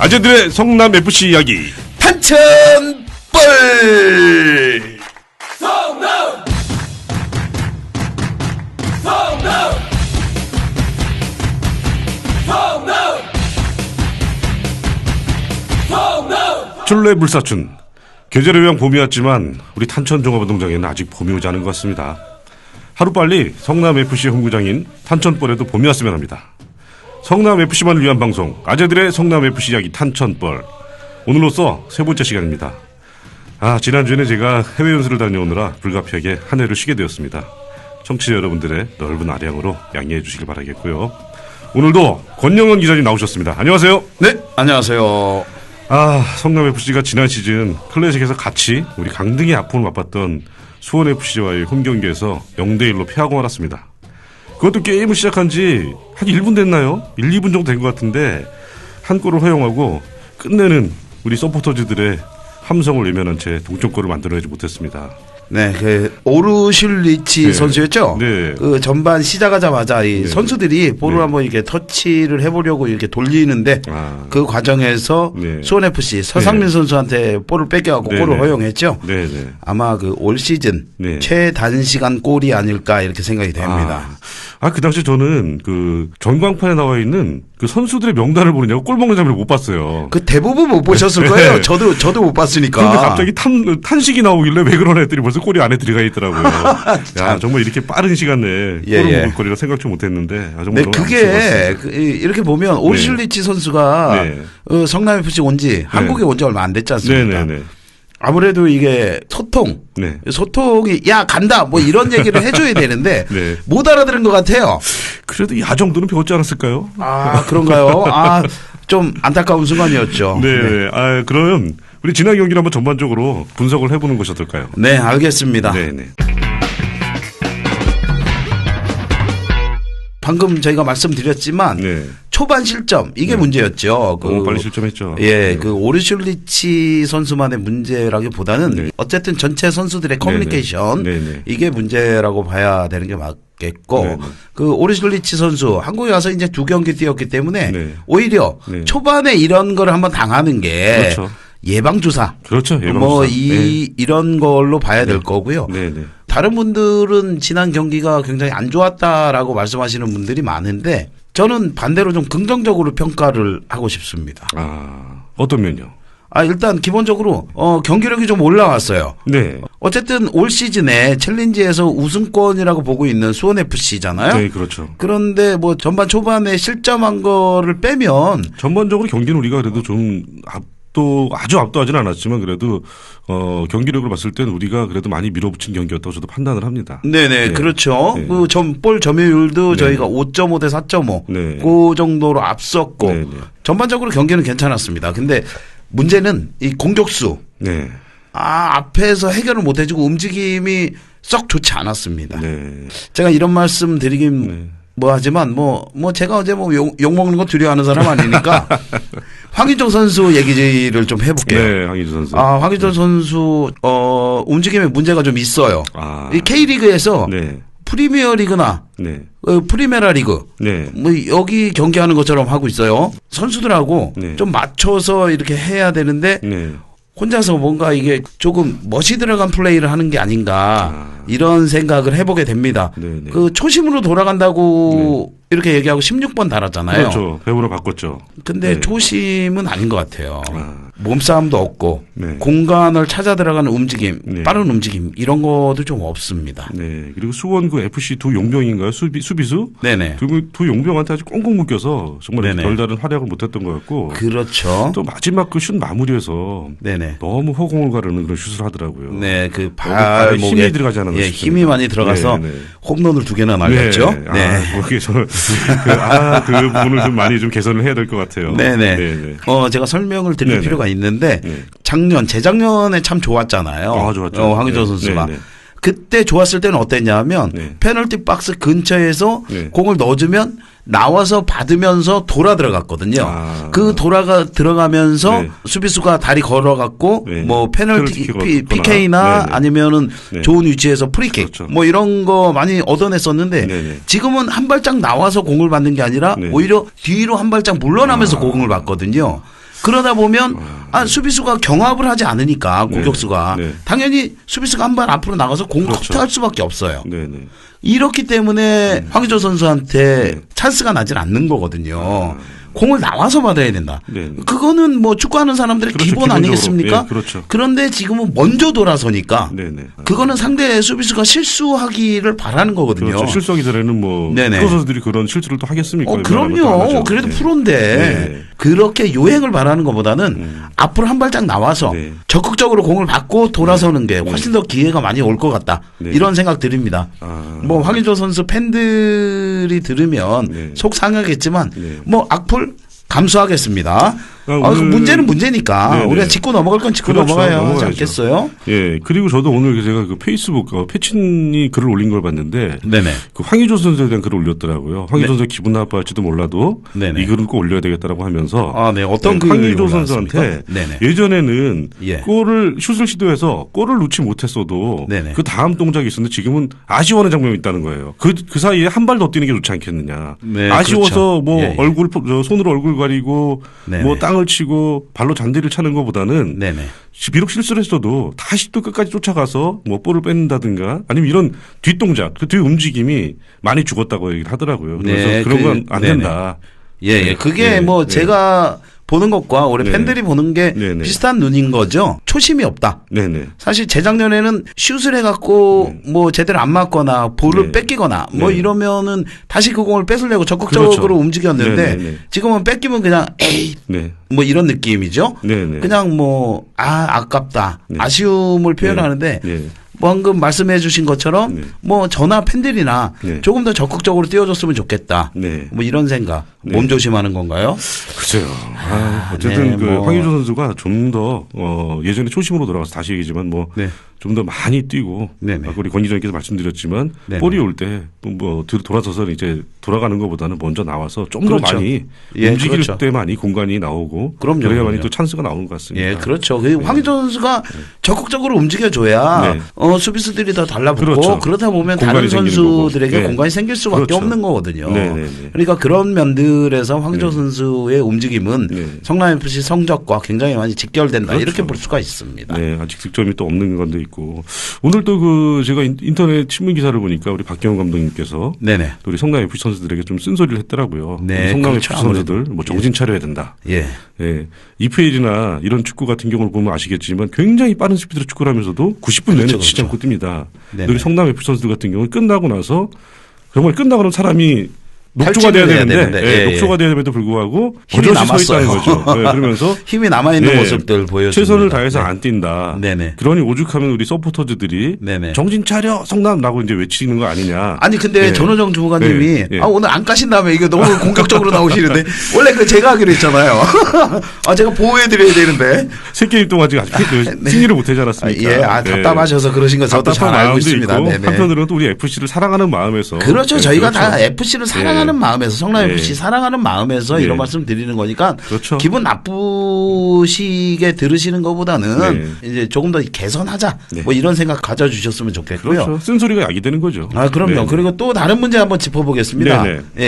아재들의 성남FC 이야기 탄천벌. 출래 불사춘. 계절의 명 봄이 왔지만 우리 탄천종합운동장에는 아직 봄이 오지 않은 것 같습니다. 하루빨리 성남FC 홈구장인 탄천벌에도 봄이 왔으면 합니다. 성남FC만을 위한 방송 아재들의 성남FC 이야기 탄천벌, 오늘로써 세 번째 시간입니다. 지난주에는 제가 해외 연수를 다녀오느라 불가피하게 한 해를 쉬게 되었습니다. 청취자 여러분들의 넓은 아량으로 양해해 주시길 바라겠고요. 오늘도 권영원 기자님 나오셨습니다. 안녕하세요. 네, 안녕하세요. 성남FC가 지난 시즌 클래식에서 같이 우리 강등의 아픔을 맛봤던 수원FC와의 홈경기에서 0대1로 패하고 말았습니다. 그것도 게임을 시작한 지 한 1분 됐나요? 1, 2분 정도 된 것 같은데 한 골을 허용하고 끝내는 우리 서포터즈들의 함성을 외면한 채 동점골을 만들어내지 못했습니다. 네, 오르슐리치 선수였죠? 네. 전반 시작하자마자 이 선수들이 볼을 한번 이렇게 터치를 해보려고 이렇게 돌리는데 그 과정에서 수원FC 서상민 선수한테 볼을 뺏겨갖고 골을 허용했죠? 네네. 아마 올 시즌 최단시간 골이 아닐까 이렇게 생각이 됩니다. 그 당시 저는 전광판에 나와 있는 그 선수들의 명단을 보느냐고 골 먹는 장면을 못 봤어요. 대부분 못 보셨을 거예요. 저도 못 봤으니까. 그런데 갑자기 탄식이 나오길래 왜 그러나 했더니 벌써 골이 안에 들어가 있더라고요. 정말 이렇게 빠른 시간 내에 골을 먹을 거리라 생각도 못했는데. 정말 그게 이렇게 보면 오르슐리치 선수가 성남FC 온 지 한국에 온 지 얼마 안 됐지 않습니까? 네네네. 아무래도 이게 소통이 야 간다 뭐 이런 얘기를 해줘야 되는데 못 알아들은 것 같아요. 그래도 야 정도는 배웠지 않았을까요? 그런가요? 좀 안타까운 순간이었죠. 네. 그러면 우리 지난 경기를 한번 전반적으로 분석을 해보는 것이 어떨까요? 네, 알겠습니다. 네네. 방금 저희가 말씀드렸지만 초반 실점 이게 문제였죠. 너무 빨리 실점했죠. 오르슐리치 선수만의 문제라기보다는 어쨌든 전체 선수들의 커뮤니케이션 이게 문제라고 봐야 되는 게 맞겠고 오르슐리치 선수 한국에 와서 이제 2경기 뛰었기 때문에 오히려 초반에 이런 걸 한번 당하는 게 예방주사. 그렇죠. 예방주사. 이런 걸로 봐야 될 거고요. 다른 분들은 지난 경기가 굉장히 안 좋았다라고 말씀하시는 분들이 많은데 저는 반대로 좀 긍정적으로 평가를 하고 싶습니다. 어떤 면요? 일단 기본적으로 경기력이 좀 올라왔어요. 어쨌든 올 시즌에 챌린지에서 우승권이라고 보고 있는 수원FC잖아요. 네, 그렇죠. 그런데 전반 초반에 실점한 거를 빼면 전반적으로 경기는 우리가 그래도 좀 아주 압도하지는 않았지만 그래도 경기력을 봤을 때는 우리가 그래도 많이 밀어붙인 경기였다고 저도 판단을 합니다. 네네. 그렇죠. 볼 점유율도 저희가 5.5 대 4.5 그 정도로 앞섰고 전반적으로 경기는 괜찮았습니다. 근데 문제는 이 공격수 앞에서 해결을 못 해주고 움직임이 썩 좋지 않았습니다. 제가 이런 말씀 드리긴 하지만 제가 어제 욕먹는 거 두려워하는 사람 아니니까 황희조 선수 얘기를 좀 해볼게요. 네, 황희조 선수. 황희조 선수 움직임에 문제가 좀 있어요. 이 K리그에서 프리미어 리그나 프리메라 리그 여기 경기하는 것처럼 하고 있어요. 선수들하고 좀 맞춰서 이렇게 해야 되는데 혼자서 뭔가 이게 조금 멋이 들어간 플레이를 하는 게 아닌가 이런 생각을 해보게 됩니다. 초심으로 돌아간다고 이렇게 얘기하고 16번 달았잖아요. 그렇죠. 배우로 바꿨죠. 근데 초심은 아닌 것 같아요. 몸싸움도 없고 공간을 찾아 들어가는 움직임, 빠른 움직임 이런 것도 좀 없습니다. 그리고 수원 FC 두 용병인가요? 수비수? 두 용병한테 아주 꽁꽁 묶여서 정말 별다른 활약을 못했던 것 같고. 그렇죠. 또 마지막 슛 마무리에서 너무 허공을 가르는 그런 슛을 하더라고요. 발목에 힘이 들어가지 않았나 싶습니다. 힘이 많이 들어가서 홈런을 2개나 날렸죠. 그게 저는 그 부분을 좀 많이 좀 개선을 해야 될 것 같아요. 제가 설명을 드릴 필요가 있는데 재작년에 참 좋았잖아요. 좋았죠. 황희조 선수가. 그때 좋았을 때는 어땠냐면 페널티 박스 근처에서 공을 넣어주면 나와서 받으면서 돌아 들어갔거든요. 그 들어가면서 수비수가 다리 걸어갔고 페널티 PK나 아니면은 좋은 위치에서 프리킥 이런 거 많이 얻어냈었는데 지금은 한 발짝 나와서 공을 받는 게 아니라 오히려 뒤로 한 발짝 물러나면서 공을 받거든요. 그러다 보면 수비수가 경합을 하지 않으니까 공격수가 당연히 수비수가 한 발 앞으로 나가서 공을 커트할 수밖에 없어요. 이렇기 때문에 황의조 선수한테 찬스가 나질 않는 거거든요. 공을 나와서 받아야 된다. 그거는 뭐 축구하는 사람들의 그렇죠, 기본 기본적으로. 아니겠습니까? 그렇죠. 그런데 지금은 먼저 돌아서니까 그거는 상대 수비수가 실수하기를 바라는 거거든요. 그렇죠. 실수하기 전에는 뭐 프로 선수들이 그런 실수를 또 하겠습니까? 그럼요. 그래도 프로인데 그렇게 요행을 바라는 것보다는 앞으로 한 발짝 나와서 적극적으로 공을 받고 돌아서는 게 훨씬 더 기회가 많이 올 것 같다. 이런 생각 드립니다. 뭐 황의조 선수 팬들이 들으면 속 상하겠지만 뭐 악플 감수하겠습니다. 문제는 문제니까 우리가 짚고 넘어갈 건 짚고 넘어가야 하지 않겠어요? 예. 그리고 저도 오늘 제가 그 페이스북 패친이 글을 올린 걸 봤는데 그 황의조 선수에 대한 글을 올렸더라고요. 황의조 선수 기분 나빠할지도 몰라도 이 글은 꼭 올려야 되겠다라고 하면서 어떤 황의조 선수한테 예전에는 슛을 시도해서 골을 넣지 못했어도 그 다음 동작이 있었는데 지금은 아쉬워하는 장면이 있다는 거예요. 그 사이에 한 발 더 뛰는 게 좋지 않겠느냐. 아쉬워서 그렇죠. 손으로 얼굴 가리고 뭐 땅을 치고 발로 잔디를 차는 것보다는 비록 실수를 했어도 다시 또 끝까지 쫓아가서 뭐 볼을 뺏는다든가 아니면 이런 뒷동작, 그 뒤 움직임이 많이 죽었다고 얘기를 하더라고요. 그래서 그런 건 안 된다. 그게 제가 보는 것과 우리 팬들이 보는 게 비슷한 눈인 거죠. 초심이 없다. 사실 재작년에는 슛을 해갖고 뭐 제대로 안 맞거나 볼을 뺏기거나 뭐 이러면은 다시 그 공을 뺏으려고 적극적으로 움직였는데 지금은 뺏기면 그냥 에이 뭐 이런 느낌이죠. 그냥 뭐 아깝다. 아쉬움을 표현하는데 방금 말씀해 주신 것처럼 뭐 저나 팬들이나 조금 더 적극적으로 뛰어줬으면 좋겠다. 뭐 이런 생각. 몸조심하는 건가요? 글쎄요. 어쨌든 황의조 선수가 좀 더 예전에 초심으로 돌아가서 다시 얘기지만 좀 더 많이 뛰고 아까 우리 권 기자님께서 말씀드렸지만 볼이 올 때 뭐 돌아서서 이제 돌아가는 것보다는 먼저 나와서 좀 더 많이 움직일 때만이 공간이 나오고 그래야만이 또 찬스가 나오는 것 같습니다. 그렇죠. 황의조 선수가 적극적으로 움직여줘야 수비수들이 더 달라붙고 그러다 보면 다른 선수들에게 공간이 생길 수밖에 없는 거거든요. 그러니까 그런 면들에서 황의조 선수의 움직임은 성남FC 성적과 굉장히 많이 직결된다. 이렇게 볼 수가 있습니다. 아직 득점이 또 없는 건도 있고 오늘 또 제가 인터넷 신문 기사를 보니까 우리 박경훈 감독님께서 또 우리 성남FC 선수들에게 좀 쓴소리를 했더라고요. 성남FC 선수들 뭐 정신 차려야 된다. EPL이나 이런 축구 같은 경우를 보면 아시겠지만 굉장히 빠른 스피드로 축구를 하면서도 90분 내내 치지 않고 뜁니다. 우리 성남FC 선수들 같은 경우는 끝나고 나서 정말 끝나고 나면 사람이 녹초가 돼야 되는데 녹초가 돼야됨에도 불구하고 힘이 남았어요. 서 있다는 거죠. 그러면서 힘이 남아있는 모습들 보여줍니다. 최선을 다해서 안 뛴다. 그러니 오죽하면 우리 서포터즈들이 정신 차려 성남라고 이제 외치는 거 아니냐. 아니 근데 전호정 주무관님이 오늘 안 까신다며 이게 너무 공격적으로 나오시는데 원래 제가 하기로 했잖아요. 제가 보호해드려야 되는데. 3게임 동안 아직 승리를 못하지 않았습니까? 답답하셔서 그러신 거 저도 잘 알고 있습니다. 한편으로는 또 우리 FC를 사랑하는 마음에서. 그렇죠. 저희가 다 FC를 사랑하는 마음에서 성남FC 사랑하는 마음에서 이런 말씀 드리는 거니까 기분 나쁘시게 들으시는 것보다는 이제 조금 더 개선하자 뭐 이런 생각 가져주셨으면 좋겠고요. 쓴소리가 약이 되는 거죠. 그럼요. 그리고 또 다른 문제 한번 짚어보겠습니다.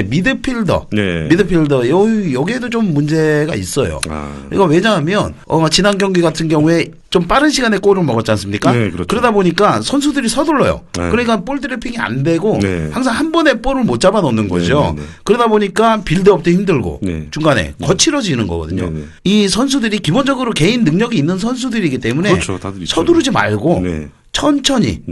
미드필더. 미드필더 여기에도 좀 문제가 있어요. 이거 왜냐하면 지난 경기 같은 경우에 좀 빠른 시간에 골을 먹었지 않습니까? 그러다 보니까 선수들이 서둘러요. 그러니까 볼 트래핑이 안 되고 항상 한 번에 볼을 못 잡아 넣는 거죠. 그러다 보니까 빌드업도 힘들고 중간에 거칠어지는 거거든요. 이 선수들이 기본적으로 개인 능력이 있는 선수들이기 때문에 서두르지 말고 천천히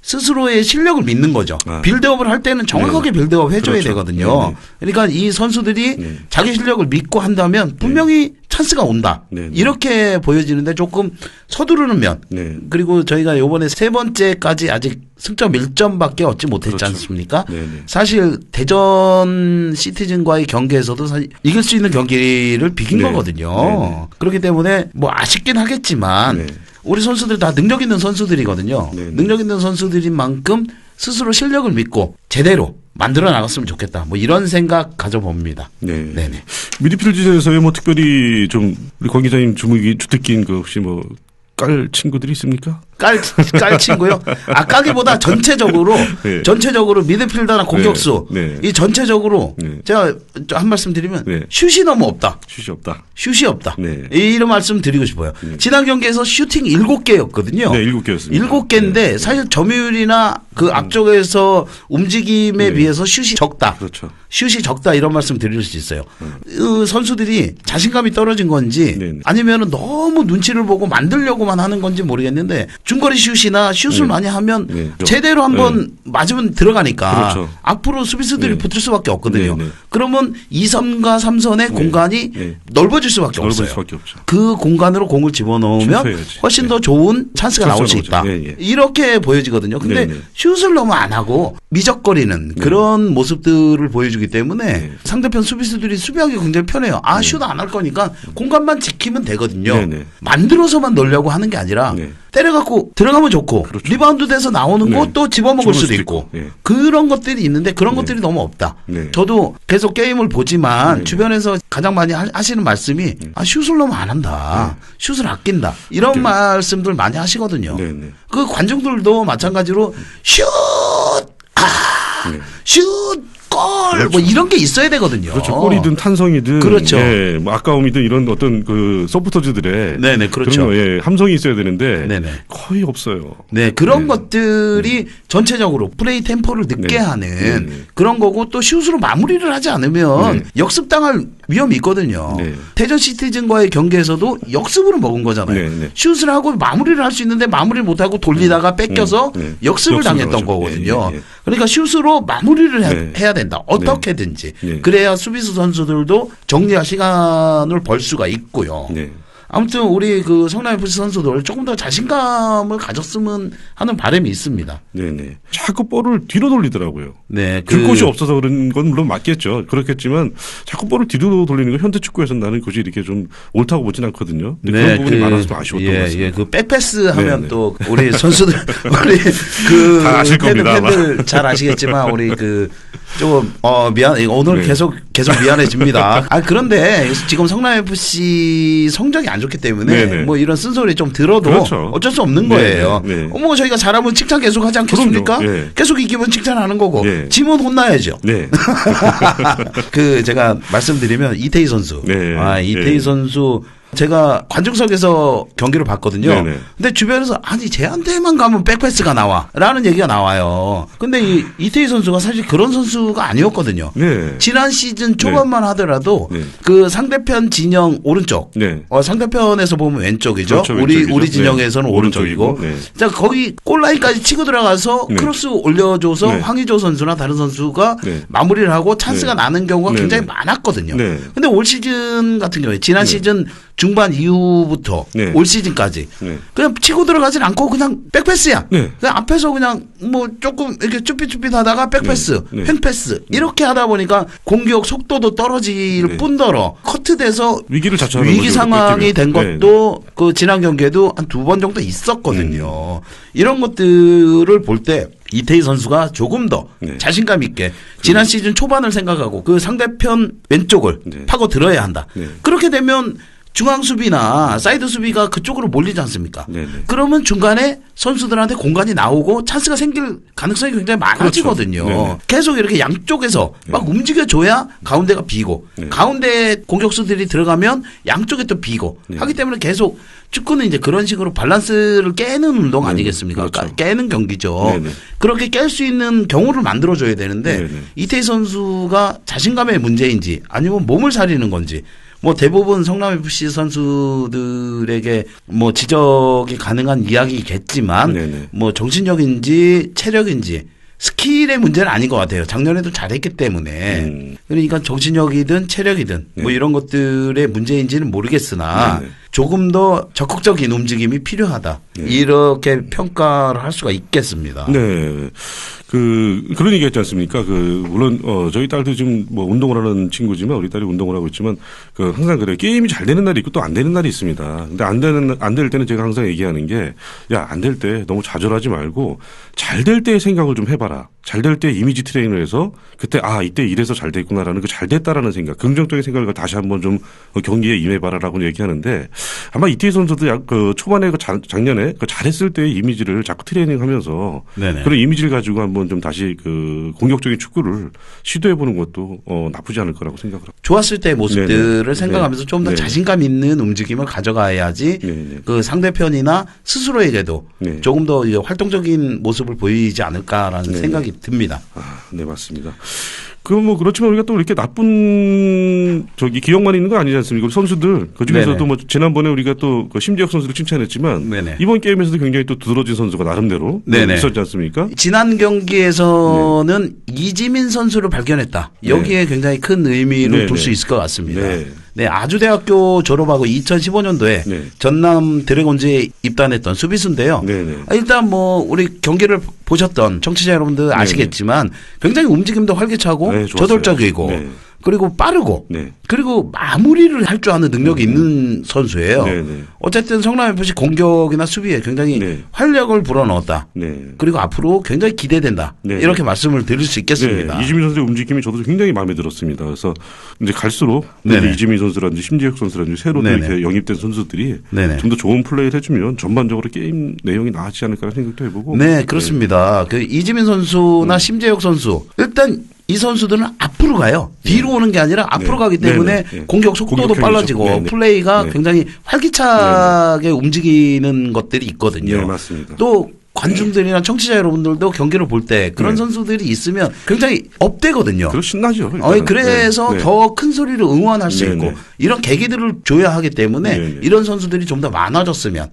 스스로의 실력을 믿는 거죠. 빌드업을 할 때는 정확하게 빌드업 해줘야 되거든요. 그러니까 이 선수들이 자기 실력을 믿고 한다면 분명히 찬스가 온다. 이렇게 보여지는데 조금 서두르는 면. 그리고 저희가 이번에 3번째까지 아직 승점 1점밖에 얻지 못했지 않습니까? 사실 대전 시티즌과의 경기에서도 사실 이길 수 있는 경기를 비긴 거거든요. 그렇기 때문에 뭐 아쉽긴 하겠지만 우리 선수들 다 능력 있는 선수들이거든요. 능력 있는 선수들인 만큼 스스로 실력을 믿고 제대로 만들어 나갔으면 좋겠다. 뭐 이런 생각 가져봅니다. 미드필드에서의 뭐 특별히 좀 우리 권 기자님 주특기인 그 혹시 뭐 깔 친구들이 있습니까? 깔 친구요? 까기보다 전체적으로 미드필더나 공격수 이 전체적으로 제가 한 말씀 드리면 슛이 너무 없다. 슛이 없다. 이런 말씀 드리고 싶어요. 지난 경기에서 슈팅 7개였거든요. 네, 7개였습니다. 7개인데 사실 점유율이나 그 앞쪽에서 움직임에 비해서 슛이 적다. 그렇죠. 슛이 적다 이런 말씀 드릴 수 있어요. 선수들이 자신감이 떨어진 건지 아니면 너무 눈치를 보고 만들려고만 하는 건지 모르겠는데 중거리 슛이나 슛을 많이 하면 제대로 한번 맞으면 들어가니까 그렇죠. 앞으로 수비수들이 붙을 수밖에 없거든요. 그러면 2선과 3선의 공간이 넓어질 수밖에 없어요. 그 공간으로 공을 집어넣으면 훨씬 더 좋은 찬스가 나올 수 있다. 이렇게 보여지거든요. 근데 슛을 너무 안 하고 미적거리는 그런 모습들을 보여주기 때문에 상대편 수비수들이 수비하기 굉장히 편해요. 슛 안 할 거니까 공간만 지키면 되거든요. 만들어서만 넣으려고 하는 게 아니라 때려갖고 들어가면 좋고 리바운드 돼서 나오는 거 또 집어먹을 수도 있고 그런 것들이 있는데 그런 것들이 너무 없다. 저도 계속 게임을 보지만 주변에서 가장 많이 하시는 말씀이 슛을 너무 안 한다. 슛을 아낀다. 이런 말씀들 많이 하시거든요. 그 관중들도 마찬가지로 슛! 골! 뭐 이런 게 있어야 되거든요. 그렇죠. 골이든 탄성이든. 그렇죠. 뭐 아까움이든 이런 어떤 그 소프터즈들의. 그렇죠. 그런 함성이 있어야 되는데. 거의 없어요. 그런 것들이 전체적으로 플레이 템포를 늦게 하는 그런 거고 또 슛으로 마무리를 하지 않으면 역습당할 위험이 있거든요. 대전 시티즌과의 경기에서도 역습으로 먹은 거잖아요. 슛을 하고 마무리를 할 수 있는데 마무리를 못하고 돌리다가 뺏겨서 역습을 당했던 거거든요. 그러니까 슛으로 마무리를 해야 된다. 어떻게든지. 그래야 수비수 선수들도 정리할 시간을 벌 수가 있고요. 아무튼 우리 그 성남FC 선수들 조금 더 자신감을 가졌으면 하는 바람이 있습니다. 자꾸 볼을 뒤로 돌리더라고요. 줄 곳이 없어서 그런 건 물론 맞겠죠. 그렇겠지만 자꾸 볼을 뒤로 돌리는 거 현대 축구에서는 나는 굳이 이렇게 좀 옳다고 보진 않거든요. 그런 부분이 많아서 좀 아쉬웠던 것 같습니다. 그 백패스 하면 또 우리 선수들 우리 그 다 아실 겁니다. 팬들 잘 아시겠지만 우리 그 조금 미안 오늘 계속 미안해집니다. 그런데 지금 성남FC 성적이 안 좋기 때문에 뭐 이런 쓴소리 좀 들어도 어쩔 수 없는 거예요. 저희가 잘하면 칭찬 계속 하지 않겠습니까? 계속 이기면 칭찬하는 거고 지면 혼나야죠. 그 제가 말씀드리면 이태희 선수. 이태희 선수 제가 관중석에서 경기를 봤거든요. 근데 주변에서 쟤한테만 가면 백패스가 나와 라는 얘기가 나와요. 근데 이태희 선수가 사실 그런 선수가 아니었거든요. 지난 시즌 초반만 하더라도 그 상대편 진영 오른쪽 상대편에서 보면 왼쪽이죠. 그렇죠, 우리 진영에서는 오른쪽이고 자 거기 골라인까지 치고 들어가서 크로스 올려줘서 황의조 선수나 다른 선수가 마무리를 하고 찬스가 나는 경우가 굉장히 많았거든요. 근데 올 시즌 같은 경우에 지난 시즌 중반 이후부터 올 시즌까지 그냥 치고 들어가진 않고 그냥 백패스야. 그냥 앞에서 그냥 뭐 조금 이렇게 쭈삣쭈삣 하다가 백패스, 횡패스 이렇게 하다 보니까 공격 속도도 떨어질 뿐더러 커트돼서 위기 상황이 된 것도 그 지난 경기에도 한 2번 정도 있었거든요. 이런 것들을 볼 때 이태희 선수가 조금 더 자신감 있게 지난 시즌 초반을 생각하고 그 상대편 왼쪽을 파고 들어야 한다. 그렇게 되면 중앙 수비나 사이드 수비가 그쪽으로 몰리지 않습니까? 그러면 중간에 선수들한테 공간이 나오고 찬스가 생길 가능성이 굉장히 많아지거든요. 계속 이렇게 양쪽에서 막 움직여줘야 가운데가 비고 가운데 공격수들이 들어가면 양쪽에 또 비고 하기 때문에 계속 축구는 이제 그런 식으로 밸런스를 깨는 운동 아니겠습니까? 깨는 경기죠. 그렇게 깰 수 있는 경우를 만들어줘야 되는데 이태희 선수가 자신감의 문제인지 아니면 몸을 사리는 건지 뭐 대부분 성남FC 선수들에게 뭐 지적이 가능한 이야기겠지만 뭐 정신력인지 체력인지 스킬의 문제는 아닌 것 같아요. 작년에도 잘했기 때문에. 그러니까 정신력이든 체력이든 뭐 이런 것들의 문제인지는 모르겠으나 조금 더 적극적인 움직임이 필요하다. 이렇게 평가를 할 수가 있겠습니다. 그런 얘기 했지 않습니까? 물론, 저희 딸도 지금 뭐 운동을 하는 친구지만 우리 딸이 운동을 하고 있지만 항상 그래요. 게임이 잘 되는 날이 있고 또 안 되는 날이 있습니다. 근데 안 될 때는 제가 항상 얘기하는 게 안 될 때 너무 좌절하지 말고 잘 될 때 생각을 좀 해봐라. 잘 될 때 이미지 트레이닝을 해서 그때 이때 이래서 잘 됐구나라는 그 잘 됐다라는 생각, 긍정적인 생각을 다시 한번 좀 경기에 임해봐라라고 얘기하는데 아마 이태희 선수도 초반에 작년에 잘했을 때의 이미지를 자꾸 트레이닝하면서 네네. 그런 이미지를 가지고 한번 좀 다시 공격적인 축구를 시도해보는 것도 나쁘지 않을 거라고 생각을 합니다. 좋았을 때의 모습들을 네네. 생각하면서 좀 더 자신감 있는 움직임을 가져가야지 네네. 그 상대편이나 스스로에게도 네. 조금 더 활동적인 모습을 보이지 않을까라는 네네. 생각이 듭니다. 네, 맞습니다. 그렇지만 우리가 또 이렇게 나쁜 기억만 있는 거 아니지 않습니까? 선수들, 그 중에서도 지난번에 우리가 또 심재혁 선수를 칭찬했지만 네네. 이번 게임에서도 굉장히 또 두드러진 선수가 나름대로 있었지 않습니까? 지난 경기에서는 이지민 선수를 발견했다. 여기에 굉장히 큰 의미를 둘 수 있을 것 같습니다. 네, 아주대학교 졸업하고 2015년도에 전남 드래곤즈에 입단했던 수비수인데요. 일단 우리 경기를 보셨던 청취자 여러분들 아시겠지만 굉장히 움직임도 활기차고 저돌적이고 그리고 빠르고 그리고 마무리를 할 줄 아는 능력이 있는 선수예요. 어쨌든 성남FC 공격이나 수비에 굉장히 활력을 불어넣었다. 그리고 앞으로 굉장히 기대된다. 이렇게 말씀을 드릴 수 있겠습니다. 이지민 선수의 움직임이 저도 굉장히 마음에 들었습니다. 그래서 이제 갈수록 이지민 선수라든지 심재혁 선수라든지 새로 이렇게 영입된 선수들이 좀 더 좋은 플레이를 해주면 전반적으로 게임 내용이 나아지지 않을까라는 생각도 해보고. 네, 그렇습니다. 그 이지민 선수나 심재혁 선수 일단 이 선수들은 앞으로 가요. 뒤로 오는 게 아니라 앞으로 가기 때문에 공격 속도도 빨라지고 플레이가 굉장히 활기차게 움직이는 것들이 있거든요. 네, 맞습니다. 또 관중들이나 청취자 여러분들도 경기를 볼 때 그런 선수들이 있으면 굉장히 업되거든요. 신나죠. 그래서 더 큰 소리로 응원할 수 있고 이런 계기들을 줘야 하기 때문에 이런 선수들이 좀 더 많아졌으면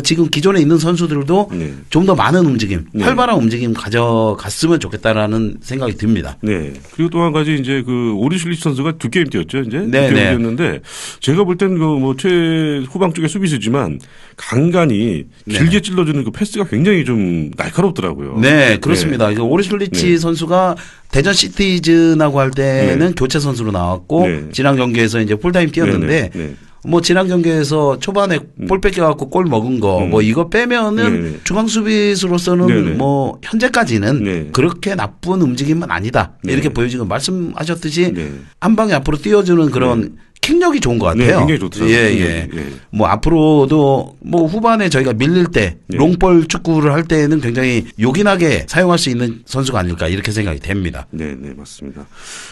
지금 기존에 있는 선수들도 좀 더 많은 움직임, 활발한 움직임 가져갔으면 좋겠다라는 생각이 듭니다. 네. 그리고 또 한 가지 이제 오리슐리치 선수가 2게임 뛰었죠. 이제 2게임 뛰었는데 제가 볼 때는 후방 쪽의 수비수지만 간간히 길게 찔러주는 그 패스가 굉장히 좀 날카롭더라고요. 네, 그렇습니다. 오리슐리치 선수가 대전 시티즌하고 할 때는 교체 선수로 나왔고 지난 경기에서 이제 풀타임 뛰었는데 지난 경기에서 초반에 볼 뺏겨갖고 골 먹은 거 이거 빼면은 중앙 수비수로서는 현재까지는 그렇게 나쁜 움직임은 아니다. 이렇게 보여지고 말씀하셨듯이 한 방에 앞으로 뛰어주는 그런 킥력이 좋은 것 같아요. 굉장히 좋더라고요. 앞으로도 후반에 저희가 밀릴 때 롱볼 축구를 할 때는 굉장히 요긴하게 사용할 수 있는 선수가 아닐까 이렇게 생각이 됩니다. 네, 맞습니다.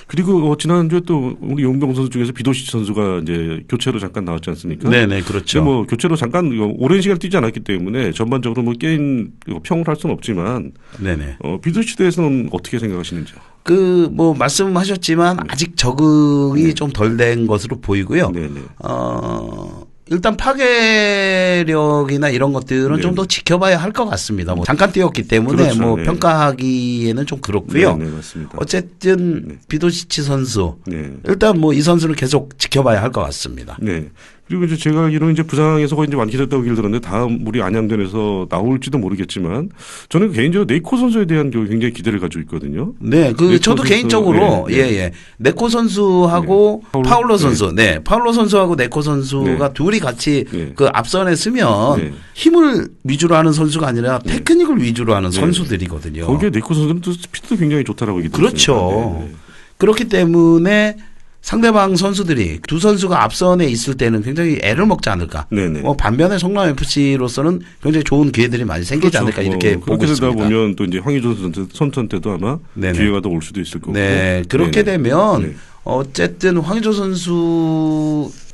그리고 지난주에 또 우리 용병 선수 중에서 비도시치 선수가 이제 교체로 잠깐 나왔지 않습니까? 네, 그렇죠. 교체로 잠깐 오랜 시간 뛰지 않았기 때문에 전반적으로 게임 평을 할 수는 없지만 비도시치에 대해서는 어떻게 생각하시는지요? 말씀하셨지만 아직 적응이 좀 덜 된 것으로 보이고요. 일단 파괴력이나 이런 것들은 좀 더 지켜봐야 할 것 같습니다. 잠깐 뛰었기 때문에 평가하기에는 좀 그렇고요. 맞습니다. 어쨌든 비도시치 선수 일단 이 선수는 계속 지켜봐야 할 것 같습니다. 그리고 이제 제가 알기로는 이제 부상에서 거의 이제 완쾌됐다고 얘기를 들었는데 다음 우리 안양전에서 나올지도 모르겠지만 저는 개인적으로 네코 선수에 대한 굉장히 기대를 가지고 있거든요. 네, 저도 선수, 개인적으로 네코 선수하고 파울로 선수, 파울로 선수하고 네코 선수가 둘이 같이 그 앞선에 쓰면 힘을 위주로 하는 선수가 아니라 테크닉을 위주로 하는 선수들이거든요. 거기에 네코 선수는 또 스피드도 굉장히 좋다라고 얘기했습니다. 그렇죠. 그렇기 때문에 상대방 선수들이 두 선수가 앞선에 있을 때는 굉장히 애를 먹지 않을까. 반면에 성남FC로서는 굉장히 좋은 기회들이 많이 생기지 않을까 이렇게 보고 있습니다. 그렇게 되다 보면 또 이제 황희조 선수한테도 아마 기회가 더 올 수도 있을 거고. 그렇게 되면 어쨌든 황희조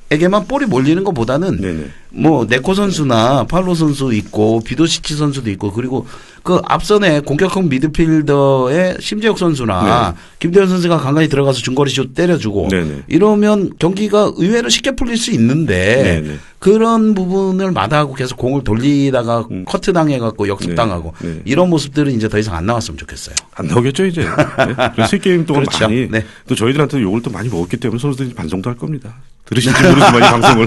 선수에게만 볼이 몰리는 것보다는 네코 선수나 파울로 선수 있고 비도시치 선수도 있고 그리고 그 앞선에 공격형 미드필더의 심재혁 선수나 김대현 선수가 간간히 들어가서 중거리 슛 때려주고 이러면 경기가 의외로 쉽게 풀릴 수 있는데 그런 부분을 마다하고 계속 공을 돌리다가 커트 당해갖고 역습당하고 이런 모습들은 이제 더 이상 안 나왔으면 좋겠어요. 안 나오겠죠 이제. 그래서 3게임 동안 많이 또 저희들한테 욕을 또 많이 먹었기 때문에 선수들이 반성도 할 겁니다. 들으실지 모르지만 이 방송을.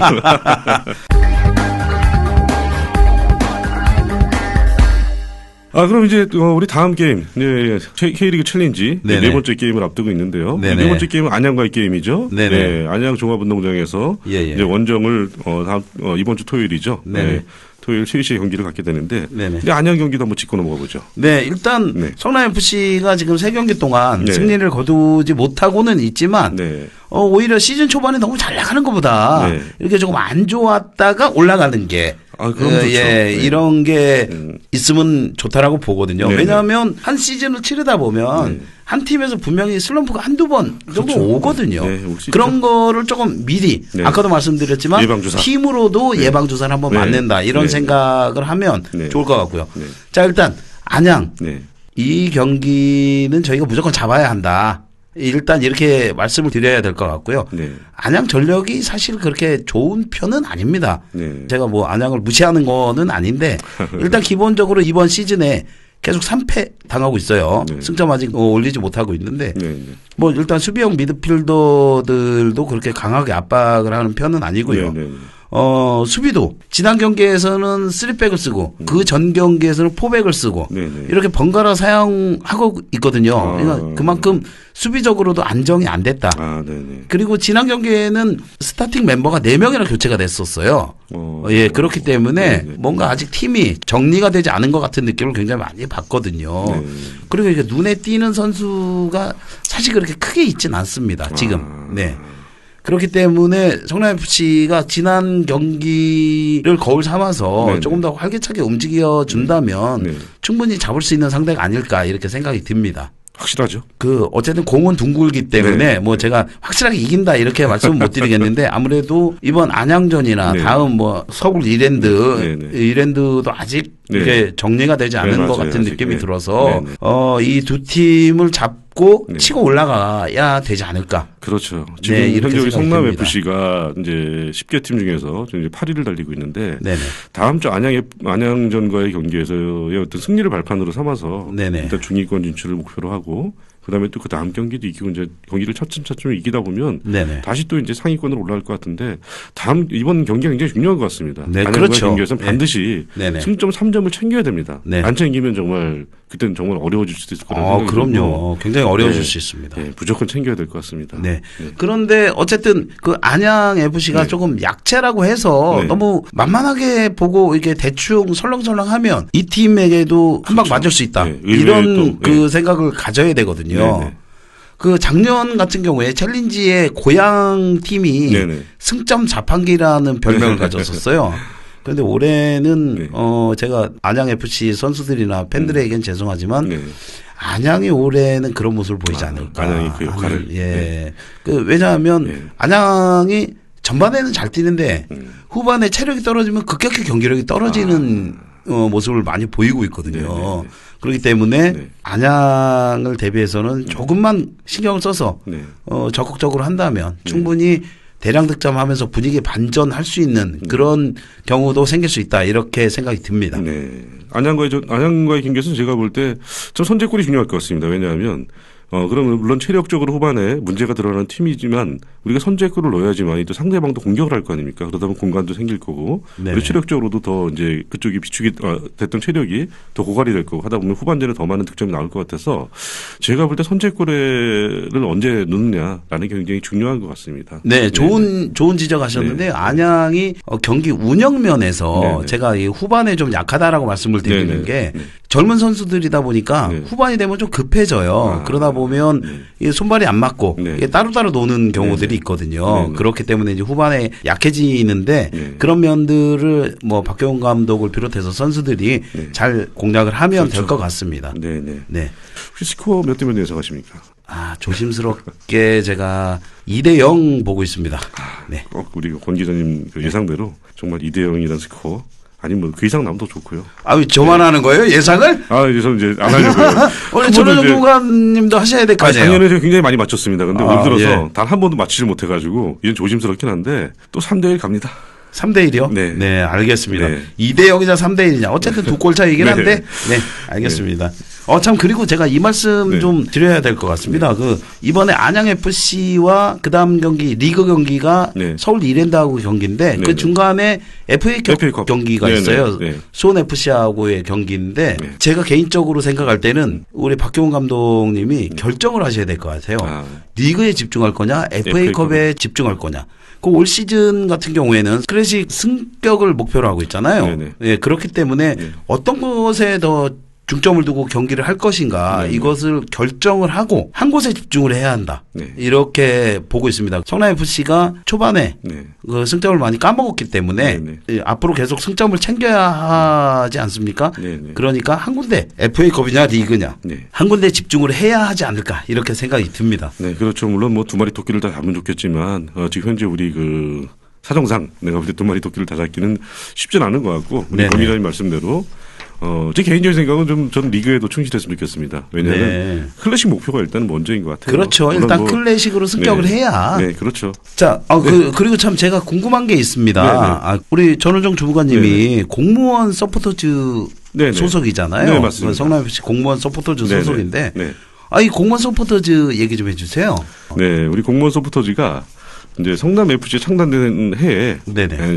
그럼 이제 우리 다음 게임 K리그 챌린지 네 번째 게임을 앞두고 있는데요. 네 번째 게임은 안양과의 게임이죠. 안양 종합운동장에서 이제 원정을 이번 주 토요일이죠. 토요일 3시에 경기를 갖게 되는데 근데 안양 경기도 한번 짚고 넘어가 보죠. 네, 일단 성남FC가 지금 3경기 동안 승리를 거두지 못하고는 있지만 오히려 시즌 초반에 너무 잘 나가는 것보다 이렇게 조금 안 좋았다가 올라가는 게 이런 게 있으면 좋다라고 보거든요. 왜냐하면 한 시즌을 치르다 보면 한 팀에서 분명히 슬럼프가 한두 번 정도 오거든요. 그런 거를 조금 미리 아까도 말씀드렸지만 예방주사. 팀으로도 예방주사를 한번 맞는다 이런 생각을 하면 좋을 것 같고요. 자, 일단 안양 이 경기는 저희가 무조건 잡아야 한다. 일단 이렇게 말씀을 드려야 될 것 같고요. 안양 전력이 사실 그렇게 좋은 편은 아닙니다. 제가 뭐 안양을 무시하는 거는 아닌데 일단 기본적으로 이번 시즌에 계속 3패 당하고 있어요. 승점 아직 올리지 못하고 있는데 뭐 일단 수비형 미드필더들도 그렇게 강하게 압박을 하는 편은 아니고요. 수비도 지난 경기에서는 3백을 쓰고 그 전 경기에서는 4백을 쓰고 이렇게 번갈아 사용하고 있거든요. 그러니까 그만큼 수비적으로도 안정이 안 됐다. 그리고 지난 경기에는 스타팅 멤버가 4명이나 교체가 됐었어요. 그렇기 때문에 뭔가 아직 팀이 정리가 되지 않은 것 같은 느낌을 굉장히 많이 받거든요. 그리고 이게 눈에 띄는 선수가 사실 그렇게 크게 있진 않습니다. 지금. 그렇기 때문에 성남FC가 지난 경기를 거울 삼아서 조금 더 활기차게 움직여 준다면 충분히 잡을 수 있는 상대가 아닐까 이렇게 생각이 듭니다. 확실하죠. 어쨌든 공은 둥글기 때문에 뭐 제가 확실하게 이긴다 이렇게 말씀은 못 드리겠는데 아무래도 이번 안양전이나 다음 뭐 서울 이랜드도 아직 이게 정리가 되지 않은 것 같은 느낌이 들어서 이 두 팀을 잡고 치고 올라가야 되지 않을까. 그렇죠. 지금 현재 우리 성남FC가 이제 10개 팀 중에서 이제 8위를 달리고 있는데 다음 주 안양전과의 경기에서의 어떤 승리를 발판으로 삼아서 일단 중위권 진출을 목표로 하고 그다음에 또 그 다음 경기도 이기고 이제 경기를 차츰차츰 이기다 보면 다시 또 이제 상위권으로 올라갈 것 같은데 이번 경기가 굉장히 중요한 것 같습니다. 안양과의 경기에서는 반드시 승점 3점을 챙겨야 됩니다. 안 챙기면 정말 그때는 정말 어려워질 수도 있을 거라는 생각이 그럼요. 들고. 굉장히 어려워질 수 있습니다. 무조건 챙겨야 될 것 같습니다. 그런데 어쨌든 그 안양FC가 조금 약체라고 해서 너무 만만하게 보고 이게 대충 설렁설렁하면 이 팀에게도 한 방 맞을 수 있다. 이런 그 생각을 가져야 되거든요. 그 작년 같은 경우에 챌린지의 고향 팀이 승점 자판기라는 별명을 가졌었어요. 그런데 올해는 제가 안양FC 선수들이나 팬들에겐 죄송하지만 안양이 올해는 그런 모습을 보이지 않을까. 안양이 그 역할을. 왜냐하면 안양이 전반에는 잘 뛰는데 후반에 체력이 떨어지면 급격히 경기력이 떨어지는 모습을 많이 보이고 있거든요. 그렇기 때문에 안양을 대비해서는 조금만 신경을 써서 적극적으로 한다면 충분히 대량 득점하면서 분위기 반전할 수 있는 그런 경우도 생길 수 있다 이렇게 생각이 듭니다. 안양과의 경기에서는 제가 볼 때 좀 선제골이 중요할 것 같습니다. 왜냐하면 그러면 물론 체력적으로 후반에 문제가 드러나는 팀이지만 우리가 선제골을 넣어야지만 또 상대방도 공격을 할 거 아닙니까? 그러다 보면 공간도 생길 거고 그리고 체력적으로도 더 이제 그쪽이 비축이 됐던 체력이 더 고갈이 될 거고 하다 보면 후반전에 더 많은 득점이 나올 것 같아서 제가 볼 때 선제골을 언제 넣느냐라는 게 굉장히 중요한 것 같습니다. 좋은 지적하셨는데 안양이 경기 운영 면에서 제가 이 후반에 좀 약하다라고 말씀을 드리는 게 젊은 선수들이다 보니까 후반이 되면 좀 급해져요. 그러다 보면 손발이 안 맞고 따로따로 노는 경우들이 있거든요. 그렇기 때문에 이제 후반에 약해지는데 그런 면들을 뭐 박경훈 감독을 비롯해서 선수들이 잘 공략을 하면 될 것 같습니다. 혹시 스코어 몇 대 몇 예상하십니까? 조심스럽게 제가 2대0 보고 있습니다. 우리 권 기자님 그 예상대로 정말 2대0이라는 스코어. 아니 뭐 그 이상 나면 더 좋고요. 저만 하는 거예요? 예상을? 저는 이제 안 하려고요. 원래 전원정 구간님도 하셔야 될 거 아니에요? 작년에 굉장히 많이 맞췄습니다. 근데 올 들어서 단 한 번도 맞히지 못해가지고 이건 조심스럽긴 한데 또 3대1 갑니다. 3대1이요? 네, 알겠습니다. 2대0이냐 3대1이냐 어쨌든 두 골 차이긴 한데 알겠습니다. 참 그리고 제가 이 말씀 좀 드려야 될 것 같습니다. 이번에 안양FC와 그 다음 경기 리그 경기가 서울 이랜드하고 경기인데 그 중간에 FA컵 경기가 있어요. 수원FC하고의 경기인데 제가 개인적으로 생각할 때는 우리 박경훈 감독님이 결정을 하셔야 될 것 같아요. 리그에 집중할 거냐 FA컵에 집중할 거냐. 그 올 시즌 같은 경우에는 클래식 승격을 목표로 하고 있잖아요. 네네. 예, 그렇기 때문에 어떤 것에 더 중점을 두고 경기를 할 것인가 이것을 결정을 하고 한 곳에 집중을 해야 한다. 이렇게 보고 있습니다. 성남FC가 초반에 그 승점을 많이 까먹었기 때문에 앞으로 계속 승점을 챙겨야 하지 않습니까? 그러니까 한 군데 FA컵이냐 리그냐 한 군데 집중을 해야 하지 않을까 이렇게 생각이 듭니다. 네, 그렇죠. 물론 뭐 두 마리 토끼를 다 잡으면 좋겠지만 지금 현재 우리 그 사정상 내가 볼 때 두 마리 토끼를 다 잡기는 쉽지는 않은 것 같고 우리 권 기자님 말씀대로 제 개인적인 생각은 좀 전 리그에도 충실했으면 좋겠습니다. 왜냐하면 클래식 목표가 일단 먼저인 것 같아요. 그렇죠. 일단 뭐 클래식으로 승격을 해야. 네, 그렇죠. 자, 그리고 참 제가 궁금한 게 있습니다. 우리 전우정 주무관님이 공무원 서포터즈 소속이잖아요. 네, 맞습니다. 성남FC 공무원 서포터즈 소속인데, 이 공무원 서포터즈 얘기 좀 해주세요. 네, 우리 공무원 서포터즈가 이제 성남FC 창단된 해에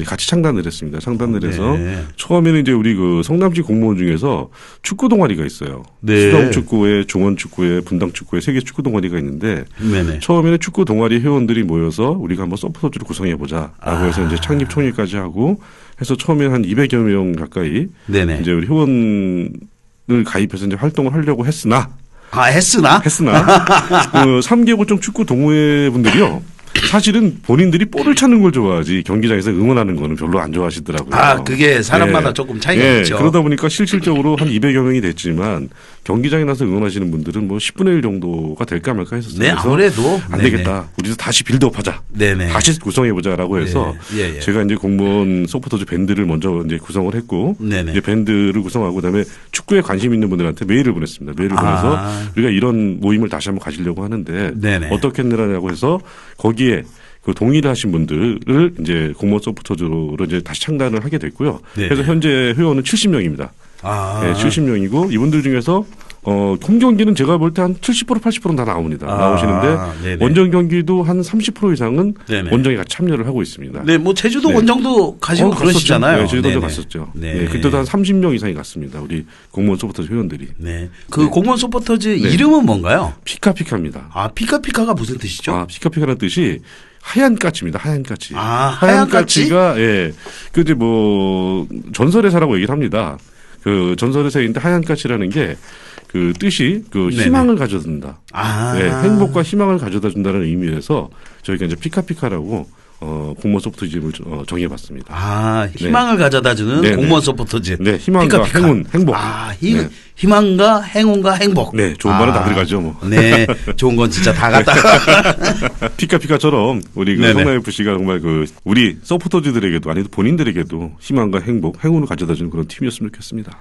같이 창단을 했습니다. 창단을 해서 처음에는 이제 우리 그 성남시 공무원 중에서 축구 동아리가 있어요. 수정 축구회, 중원 축구회, 분당 축구회 세 개 축구 동아리가 있는데 처음에는 축구 동아리 회원들이 모여서 우리가 한번 서포터즈를 구성해 보자라고 해서 이제 창립 총회까지 하고 해서 처음에는 한 200여 명 가까이 이제 우리 회원을 가입해서 이제 활동을 하려고 했으나 했으나 그 3개국적 축구 동호회 분들이요. 사실은 본인들이 볼을 찾는 걸 좋아하지 경기장에서 응원하는 거는 별로 안 좋아하시더라고요. 그게 사람마다 조금 차이가 있죠. 그러다 보니까 실질적으로 한 200여 명이 됐지만 경기장에 나서 응원하시는 분들은 뭐 10분의 1 정도가 될까 말까 했었어요. 네, 아무래도 안 되겠다. 우리도 다시 빌드업하자. 다시 구성해보자라고 해서 제가 이제 공무원 서포터즈 밴드를 먼저 이제 구성을 했고 이제 밴드를 구성하고 그다음에 축구에 관심 있는 분들한테 메일을 보냈습니다. 메일을 보내서 우리가 이런 모임을 다시 한번 가지려고 하는데 어떻게 했느냐고 해서 거기에 그 동의를 하신 분들을 이제 공무원 서포터즈로 이제 다시 창단을 하게 됐고요. 그래서 현재 회원은 70명입니다. 70명이고 이분들 중에서 홈 경기는 제가 볼 때 한 70% 80%는 다 나옵니다. 나오시는데 원정 경기도 한 30% 이상은 원정에 같이 참여를 하고 있습니다. 네, 뭐 제주도 원정도 가시고 그러시잖아요. 네, 제주도도 갔었죠. 그때도 한 30명 이상이 갔습니다. 우리 공무원 서포터즈 회원들이. 그 공무원 서포터즈 이름은 뭔가요? 피카피카입니다. 피카피카가 무슨 뜻이죠? 피카피카라는 뜻이 하얀 까치입니다. 하얀 까치. 하얀 까치가 그 이제 뭐 전설의사라고 얘기를 합니다. 그 전설의사인데 하얀 까치라는 게 그 뜻이 그 희망을 가져준다. 행복과 희망을 가져다 준다는 의미에서 저희가 이제 피카피카라고 공무원 서포터즈 이름을 정해봤습니다. 희망을 가져다주는 공무원 서포터즈. 희망과 피카피카. 행복. 희망과 행운과 행복. 좋은 말은 다 들어가죠, 뭐. 좋은 건 진짜 다 갖다. 피카피카처럼 우리 그 성남FC가 정말 그 우리 서포터즈들에게도 아니도 본인들에게도 희망과 행복, 행운을 가져다주는 그런 팀이었으면 좋겠습니다.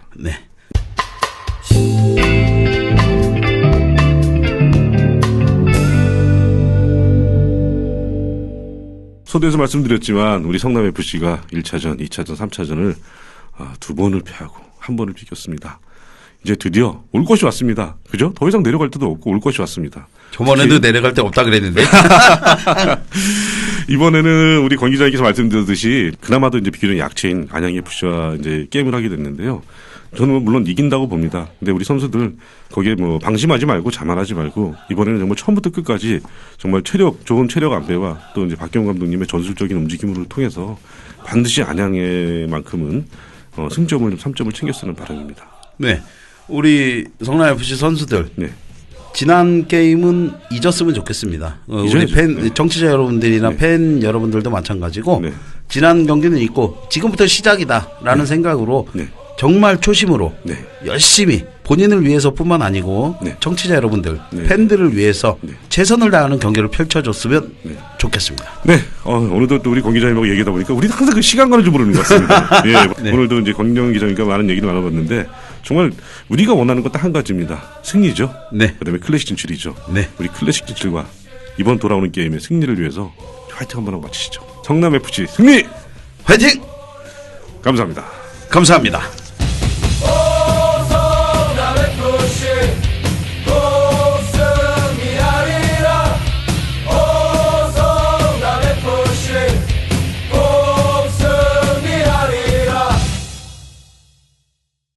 서두에서 말씀드렸지만 우리 성남FC가 1차전, 2차전, 3차전을 두 번을 패하고 한 번을 비겼습니다. 이제 드디어 올 것이 왔습니다. 그죠? 더 이상 내려갈 데도 없고 올 것이 왔습니다. 저번에도 내려갈 데 없다 그랬는데. 이번에는 우리 권 기자님께서 말씀드렸듯이 그나마도 이제 비교적 약체인 안양FC와 이제 게임을 하게 됐는데요. 저는 물론 이긴다고 봅니다. 근데 우리 선수들 거기에 뭐 방심하지 말고 자만하지 말고 이번에는 정말 처음부터 끝까지 정말 좋은 체력 안배와 또 이제 박경 감독님의 전술적인 움직임을 통해서 반드시 안양에만큼은 승점을 좀 3점을 챙겨 쓰는 바람입니다. 우리 성남FC 선수들. 지난 게임은 잊었으면 좋겠습니다. 우리 정치자 여러분들이나 팬 여러분들도 마찬가지고 지난 경기는 잊고 지금부터 시작이다라는 생각으로 정말 초심으로 열심히 본인을 위해서뿐만 아니고 청취자 여러분들, 팬들을 위해서 최선을 다하는 경기를 펼쳐줬으면 좋겠습니다. 오늘도 또 우리 권 기자님하고 얘기하다 보니까 우리 항상 그 시간 가는 줄 모르는 것 같습니다. 오늘도 이제 권경 기자님과 많은 얘기를 나눠봤는데 정말 우리가 원하는 건 딱 한 가지입니다. 승리죠. 그다음에 클래식 진출이죠. 우리 클래식 진출과 이번 돌아오는 게임의 승리를 위해서 화이팅 한번 하고 마치시죠. 성남FC 승리! 화이팅! 감사합니다. 감사합니다.